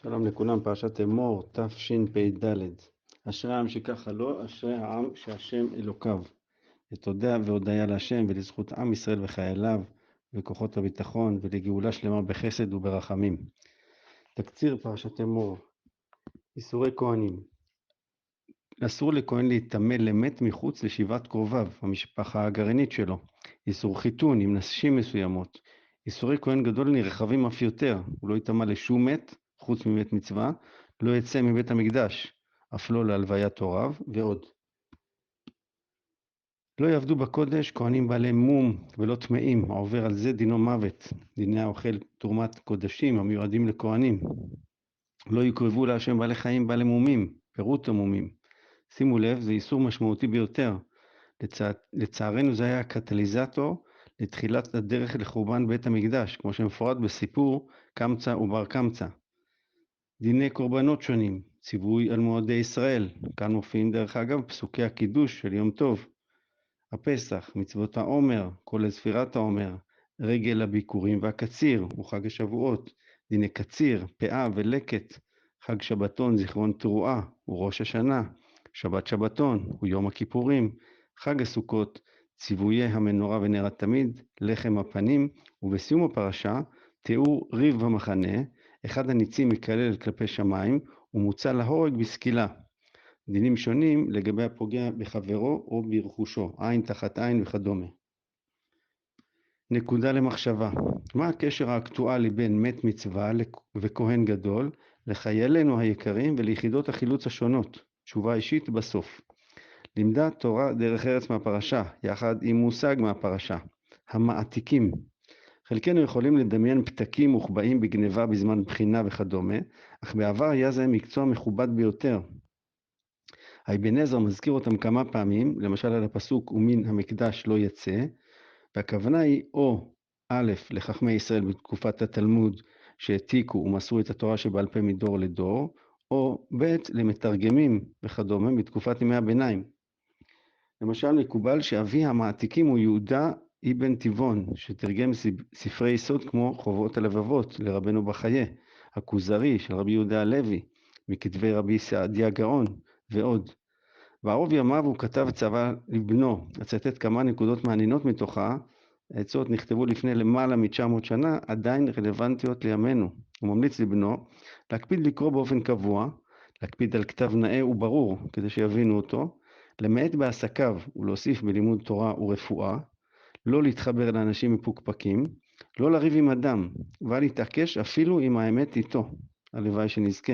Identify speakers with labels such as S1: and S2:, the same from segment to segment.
S1: שלום לכולם, פרשת אמור, תשפ"ד. אשרי העם שככה לו, אשרי העם שהשם אלוקיו. ותודה והודיה להשם ולזכות עם ישראל וחייליו וכוחות הביטחון ולגאולה שלמה בחסד וברחמים. תקציר פרשת אמור. איסורי כהנים. אסור לכהן להיטמא למת מחוץ לשבעת קרוביו, המשפחה הגרעינית שלו. איסור חיתון עם נשים מסוימות. איסורי כהן גדול נרחבים אף יותר, הוא לא יטמא לשום מת חוץ ממת מצווה, לא יצא מבית המקדש, אף לא להלוויית הוריו, ועוד. לא יעבדו בקודש כהנים בעלי מום ולא טמאים, העובר על זה דינו מוות, דיני האוכל תרומת קודשים המיועדים לכהנים. לא יקרבו להשם בעלי חיים בעלי מומים, פירוט המומים. שימו לב, זה איסור משמעותי ביותר. לצערנו זה היה הקטליזטור לתחילת הדרך לחורבן בית המקדש, כמו שמפורט בסיפור קמצא ובר קמצא. דיני קורבנות שונים, ציווי על מועדי ישראל, כאן מופיעים דרך אגב פסוקי הקידוש של יום טוב, הפסח, מצוות העומר, כל ספירת העומר, רגל הביקורים והקציר, הוא חג השבועות, דיני קציר, פאה ולקט, חג שבתון, זיכרון תרועה, הוא ראש השנה, שבת שבתון, הוא יום הכיפורים, חג הסוכות, ציוויי המנורה ונר התמיד, לחם הפנים, ובסיום הפרשה, תיאור ריב במחנה, אחד הניצים מקלל כלפי שמיים, ומוצא להורג בסקילה. דינים שונים לגבי הפוגע בחברו או ברכושו, עין תחת עין וכדומה. נקודה למחשבה, מה הקשר האקטואלי בין מת מצווה וכהן גדול לחיילינו היקרים וליחידות החילוץ השונות? תשובה אישית בסוף. לימדה תורה דרך ארץ מהפרשה, יחד עם מושג מהפרשה, המעתיקים. חלקנו יכולים לדמיין פתקים מוחבאים בגניבה בזמן בחינה וכדומה, אך בעבר היה זה מקצוע מכובד ביותר. האבן עזרא מזכיר אותם כמה פעמים, למשל על הפסוק ומן המקדש לא יצא, והכוונה היא או א' לחכמי ישראל בתקופת התלמוד שהעתיקו ומסרו את התורה שבעל פה מדור לדור, או ב' למתרגמים וכדומה בתקופת ימי הביניים. למשל מקובל שאבי המעתיקים הוא יהודה אבן טבעון, שתרגם ספרי יסוד כמו חובות הלבבות לרבנו בחיי, הכוזרי של רבי יהודה הלוי, מכתבי רבי סעדיה גאון ועוד. בערוב ימיו הוא כתב צוואה לבנו, אצטט כמה נקודות מעניינות מתוכה, העצות נכתבו לפני למעלה מ-900 שנה, עדיין רלוונטיות לימינו. הוא ממליץ לבנו להקפיד לקרוא באופן קבוע, להקפיד על כתב נאה וברור כדי שיבינו אותו, למעט בעסקיו ולהוסיף בלימוד תורה ורפואה, לא להתחבר לאנשים מפוקפקים, לא לריב עם אדם, אבל להתעקש אפילו עם האמת איתו, הלוואי שנזכה.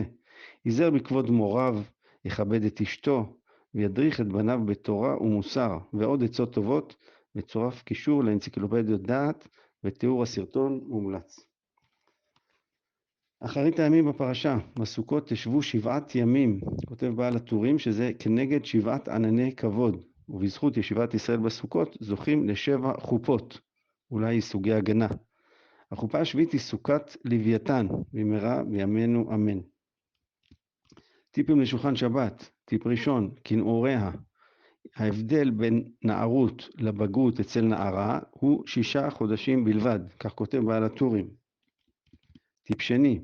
S1: ייזהר בכבוד מוריו, יכבד את אשתו, וידריך את בניו בתורה ומוסר, ועוד עצות טובות, מצורף קישור לאנציקלופדיות דעת, ותיאור הסרטון מומלץ. אחרית הימים בפרשה, בסוכות תשבו 7 ימים, כותב בעל הטורים שזה כנגד 7 ענני כבוד, ובזכות ישיבת ישראל בסוכות זוכים ל7 חופות, אולי סוגי הגנה. החופה השביעית היא סוכת לוויתן, במהרה בימינו אמן. טיפים לשולחן שבת, טיפ ראשון, כנעוריה. ההבדל בין נערות לבגרות אצל נערה הוא 6 חודשים בלבד, כך כותב בעל הטורים. טיפ שני,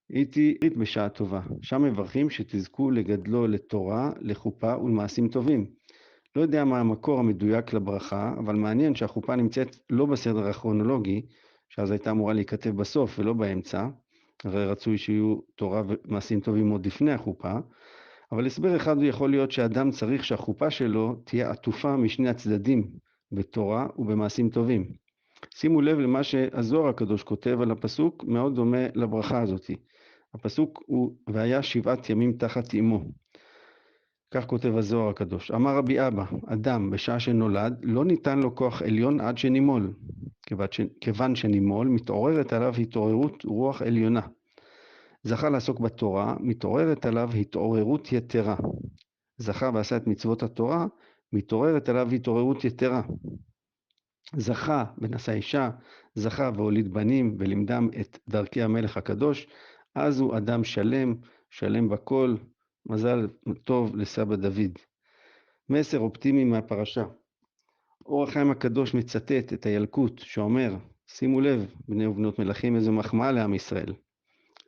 S1: הייתי בשעה טובה, שם מברכים שתזכו לגדלו לתורה, לחופה ולמעשים טובים. לא יודע מה המקור המדויק לברכה, אבל מעניין שהחופה נמצאת לא בסדר הכרונולוגי, שאז הייתה אמורה להיכתב בסוף ולא באמצע, הרי רצוי שיהיו תורה ומעשים טובים עוד לפני החופה, אבל הסבר אחד יכול להיות שאדם צריך שהחופה שלו תהיה עטופה משני הצדדים, בתורה ובמעשים טובים. שימו לב למה שהזוהר הקדוש כותב על הפסוק, מאוד דומה לברכה הזאת. הפסוק הוא, והיה 7 ימים תחת אמו. כך כותב הזוהר הקדוש. אמר רבי אבא, אדם בשעה שנולד, לא ניתן לו כוח עליון עד שנימול. כיוון שנימול, מתעוררת עליו התעוררות רוח עליונה. זכה לעסוק בתורה, מתעוררת עליו התעוררות יתרה. זכה ועשה את מצוות התורה, מתעוררת עליו התעוררות יתרה. זכה ונשא אישה, זכה והוליד בנים ולימדם את דרכי המלך הקדוש, אז הוא אדם שלם, שלם בכל, מזל טוב לסבא דוד. מסר אופטימי מהפרשה. אור החיים הקדוש מצטט את הילקוט שאומר, שימו לב, בני ובנות מלכים, איזו מחמאה לעם ישראל.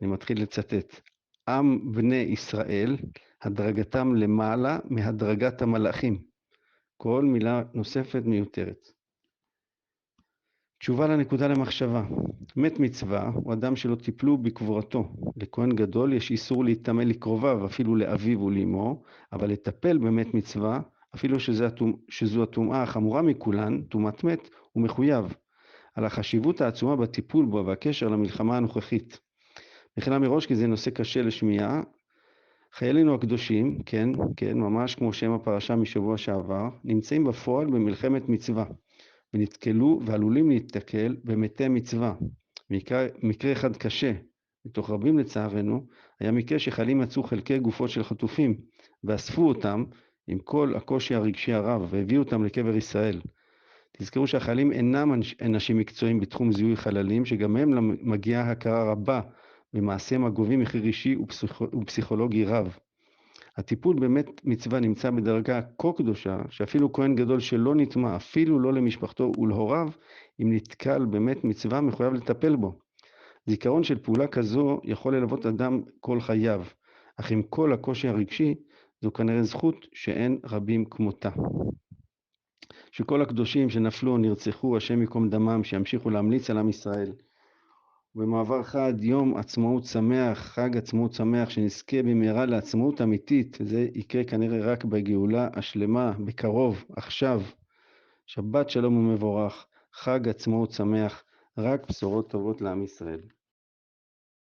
S1: אני מתחיל לצטט. עם בני ישראל, הדרגתם למעלה מהדרגת המלאכים. כל מילה נוספת מיותרת. תשובה לנקודה למחשבה. מת מצווה הוא אדם שלא טיפלו בקבורתו. לכהן גדול יש איסור להיטמא לקרוביו, אפילו לאביו ולאמו, אבל לטפל במת מצווה, אפילו שזו הטומאה החמורה מכולן, טומאת מת, הוא מחויב. על החשיבות העצומה בטיפול בו והקשר למלחמה הנוכחית. מחילה מראש כי זה נושא קשה לשמיעה. חיילינו הקדושים, כן, ממש כמו שם הפרשה משבוע שעבר, נמצאים בפועל במלחמת מצווה. ונתקלו ועלולים להתקל במתי מצווה. מקרה אחד קשה, מתוך רבים לצערנו, היה מקרה שחיילים מצאו חלקי גופות של חטופים, ואספו אותם עם כל הקושי הרגשי הרב, והביאו אותם לקבר ישראל. תזכרו שהחיילים אינם אנשים מקצועיים בתחום זיהוי חללים, שגם הם מגיעה הכרה רבה במעשיהם הגובים מחיר אישי ופסיכולוגי רב. הטיפול באמת מצווה נמצא בדרגה כה קדושה, שאפילו כהן גדול שלא נטמע, אפילו לא למשפחתו ולהוריו, אם נתקל באמת מצווה מחויב לטפל בו. זיכרון של פעולה כזו יכול ללוות אדם כל חייו, אך עם כל הקושי הרגשי, זו כנראה זכות שאין רבים כמותה. שכל הקדושים שנפלו או נרצחו, השם ייקום דמם, שימשיכו להמליץ על עם ישראל. במעבר חד, יום עצמאות שמח, חג עצמאות שמח, שנזכה במהרה לעצמאות אמיתית. זה יקרה כנראה רק בגאולה השלמה, בקרוב, עכשיו. שבת שלום ומבורך, חג עצמאות שמח, רק בשורות טובות לעם ישראל.